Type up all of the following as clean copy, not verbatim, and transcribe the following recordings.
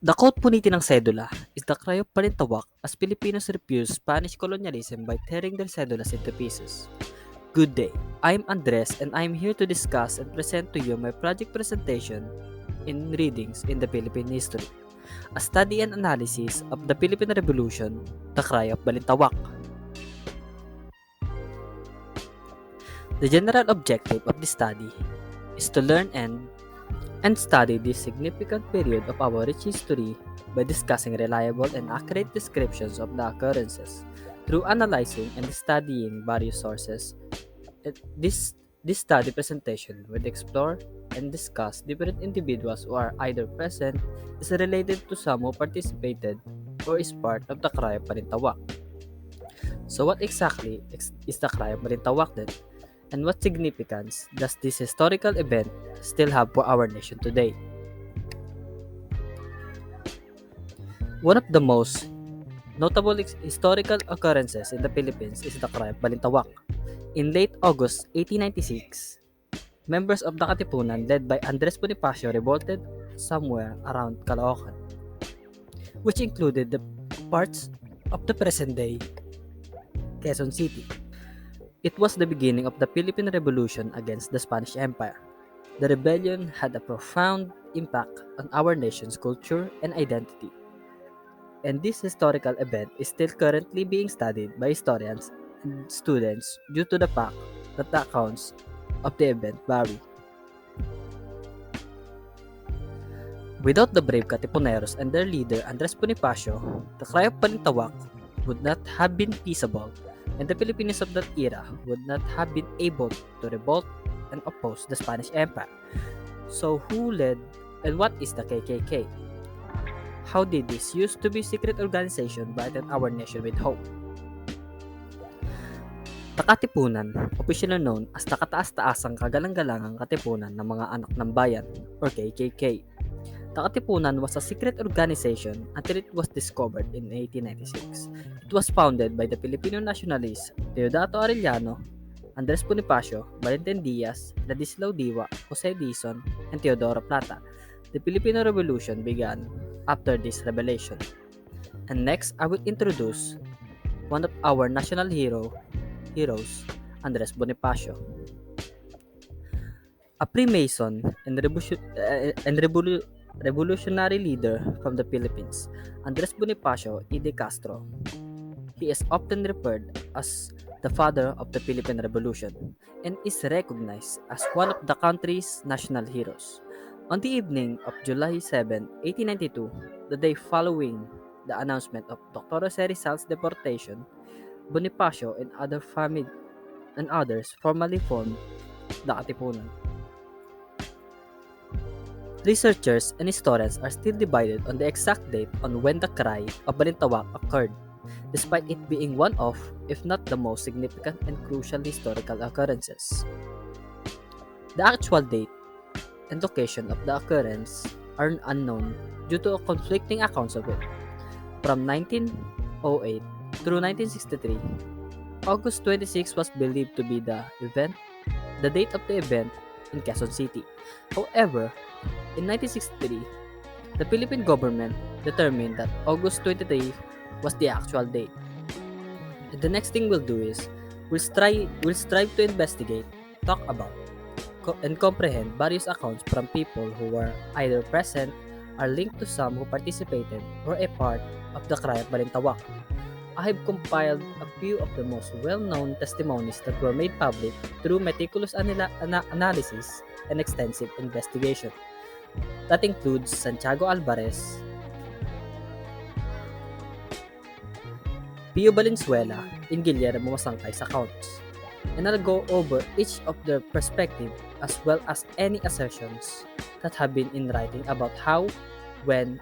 The quote puniti ng sedula is the cry of Balintawak as Filipinos refuse Spanish colonialism by tearing their sedulas into pieces. Good day, I'm Andres and I'm here to discuss and present to you my project presentation in Readings in the Philippine History, a study and analysis of the Philippine Revolution, the Cry of Balintawak. The general objective of this study is to learn and study this significant period of our rich history by discussing reliable and accurate descriptions of the occurrences. Through analyzing and studying various sources, this study presentation will explore and discuss different individuals who are either present, is related to some who participated, or is part of the Cry of Balintawak. So what exactly is the Cry of Balintawak then? And what significance does this historical event still have for our nation today? One of the most notable historical occurrences in the Philippines is the Cry of Balintawak. In late August 1896, members of the Katipunan led by Andres Bonifacio revolted somewhere around Caloocan, which included the parts of the present-day Quezon City. It was the beginning of the Philippine Revolution against the Spanish Empire. The rebellion had a profound impact on our nation's culture and identity, and this historical event is still currently being studied by historians and students due to the fact that the accounts of the event vary. Without the brave Katipuneros and their leader Andres Bonifacio, the Cry of Balintawak would not have been feasible, and the Filipinos of that era would not have been able to revolt and oppose the Spanish Empire. So who led and what is the KKK? How did this used to be secret organization brighten our nation with hope? The Katipunan, officially known as the Kataas-Taasang Kagalang-galangang Katipunan ng mga Anak ng Bayan or KKK. The Katipunan was a secret organization until it was discovered in 1896. It was founded by the Filipino nationalists Deodato Arellano, Andres Bonifacio, Valentin Diaz, Ladislao Diwa, Jose Dizon, and Teodoro Plata. The Filipino Revolution began after this revelation. And next, I will introduce one of our national heroes, Andres Bonifacio. A Freemason and revolutionary leader from the Philippines, Andres Bonifacio y de Castro. He is often referred as the father of the Philippine Revolution and is recognized as one of the country's national heroes. On the evening of July 7, 1892, the day following the announcement of Dr. Jose Rizal's deportation, Bonifacio and others formally formed the Katipunan. Researchers and historians are still divided on the exact date on when the Cry of Balintawak occurred, despite it being one of, if not the most significant and crucial historical occurrences. The actual date and location of the occurrence are unknown due to conflicting accounts of it. From 1908 through 1963, August 26 was believed to be the date of the event in Quezon City. However, in 1963, the Philippine government determined that August 23 was the actual date. And the next thing we'll do is we'll strive to investigate, talk about, and comprehend various accounts from people who were either present, are linked to some who participated, or a part of the Cry of Balintawak. I have compiled a few of the most well-known testimonies that were made public through meticulous analysis and extensive investigation. That includes Santiago Alvarez, Pio Valenzuela, and Guillermo Masangkay's accounts. And I'll go over each of their perspective as well as any assertions that have been in writing about how, when,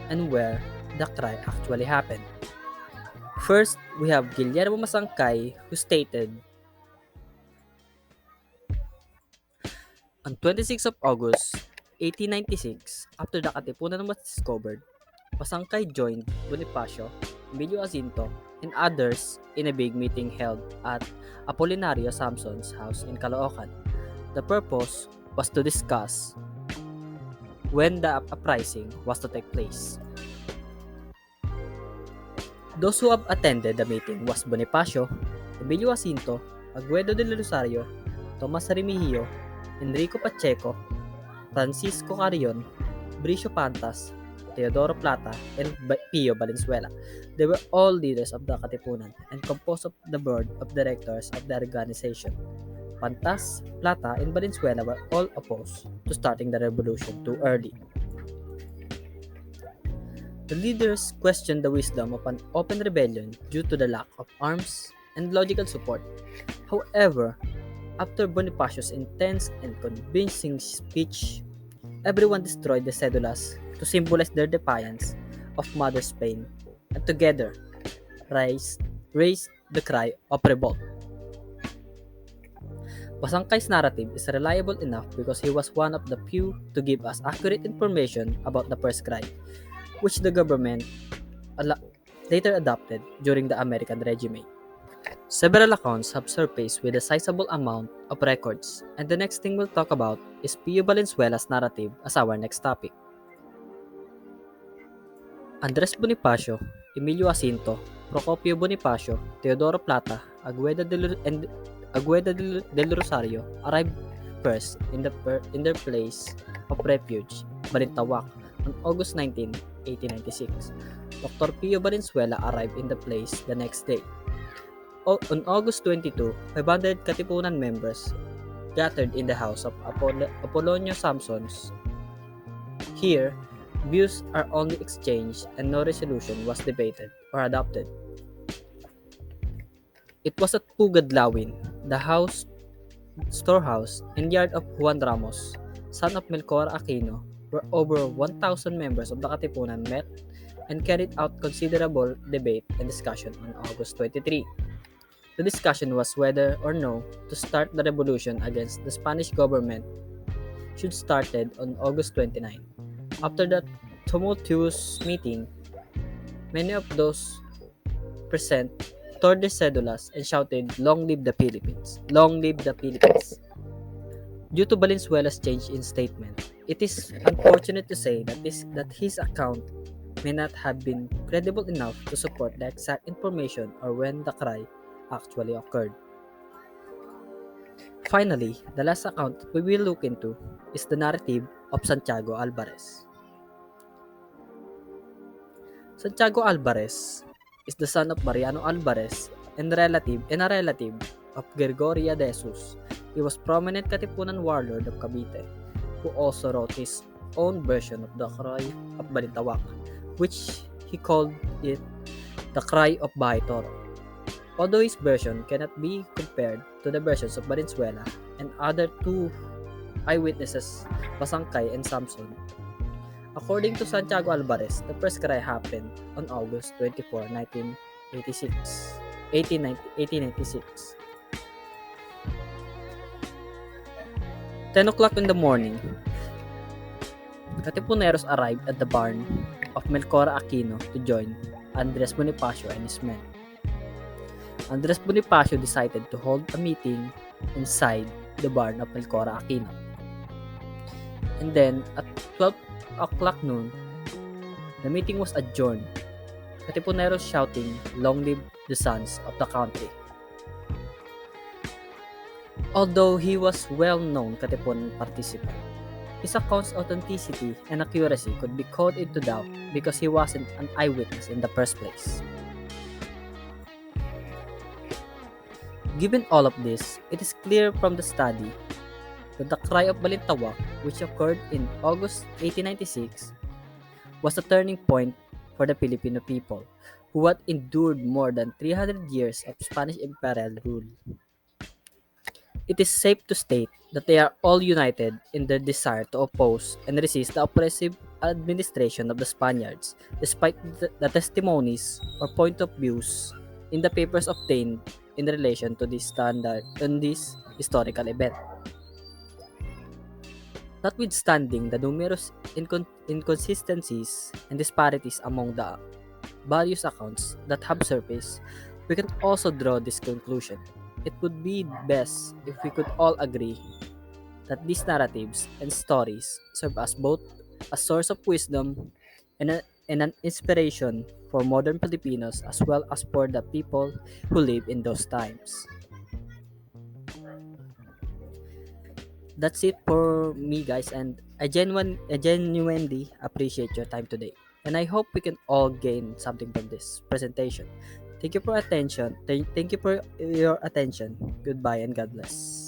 and where the cry actually happened. First, we have Guillermo Masangkay, who stated, on 26 of August 1896, after the Katipunan was discovered, Masangkay joined Bonifacio, Emilio Jacinto, and others in a big meeting held at Apolinario Samson's house in Caloocan. The purpose was to discuss when the uprising was to take place. Those who have attended the meeting was Bonifacio, Emilio Jacinto, Aguedo del Rosario, Tomas Remigio, Enrico Pacheco, Francisco Carrion, Bricio Pantas, Teodoro Plata, and Pio Valenzuela. They were all leaders of the Katipunan and composed of the board of directors of the organization. Pantas, Plata, and Valenzuela were all opposed to starting the revolution too early. The leaders questioned the wisdom of an open rebellion due to the lack of arms and logical support. However, after Bonifacio's intense and convincing speech, everyone destroyed the cedulas to symbolize their defiance of Mother Spain and together raised the cry of revolt. Basangkay's narrative is reliable enough because he was one of the few to give us accurate information about the first cry, which the government later adopted during the American regime. Several accounts have surfaced with a sizable amount of records, and the next thing we'll talk about is Pio Valenzuela's narrative as our next topic. Andres Bonifacio, Emilio Jacinto, Procopio Bonifacio, Teodoro Plata, Agueda del Rosario arrived first in their place of refuge, Balintawak, on August 19, 1896. Dr. Pio Valenzuela arrived in the place the next day. On August 22, 500 Katipunan members gathered in the house of Apolonio Samsons. Here, views are only exchanged and no resolution was debated or adopted. It was at Pugadlawin, the storehouse and yard of Juan Ramos, son of Melchor Aquino, where over 1,000 members of the Katipunan met and carried out considerable debate and discussion on August 23. The discussion was whether or no to start the revolution against the Spanish government should started on August 29. After that tumultuous meeting, many of those present tore their cedulas and shouted, "Long live the Philippines! Long live the Philippines!" Due to Valenzuela's change in statement, it is unfortunate to say that his account may not have been credible enough to support the exact information or when the cry actually occurred. Finally, the last account we will look into is the narrative of Santiago Alvarez. Santiago Alvarez is the son of Mariano Alvarez and a relative of Gregoria de Jesus. He was prominent Katipunan warlord of Cavite, who also wrote his own version of the Cry of Balintawak, which he called it the Cry of Balintawak. Although his version cannot be compared to the versions of Valenzuela and other two eyewitnesses, Basangkay and Samson. According to Santiago Alvarez, the first cry happened on August 24, 1896. 10 o'clock in the morning, Katipuneros arrived at the barn of Melchor Aquino to join Andres Bonifacio and his men. Andres Bonifacio decided to hold a meeting inside the barn of Melchor Aquino. And then, at 12 o'clock noon, the meeting was adjourned. Katipuneros shouting, "Long live the sons of the country." Although he was well-known Katipunan participant, his account's authenticity and accuracy could be called into doubt because he wasn't an eyewitness in the first place. Given all of this, it is clear from the study that the Cry of Balintawak, which occurred in August 1896, was a turning point for the Filipino people, who had endured more than 300 years of Spanish imperial rule. It is safe to state that they are all united in their desire to oppose and resist the oppressive administration of the Spaniards, despite the testimonies or point of views in the papers obtained in relation to this historical event. Notwithstanding the numerous inconsistencies and disparities among the various accounts that have surfaced, we can also draw this conclusion. It would be best if we could all agree that these narratives and stories serve as both a source of wisdom and an inspiration for modern Filipinos as well as for the people who live in those times. That's it for me, guys, and I genuinely appreciate your time today. And I hope we can all gain something from this presentation. Thank you for attention. Thank you for your attention. Goodbye and God bless.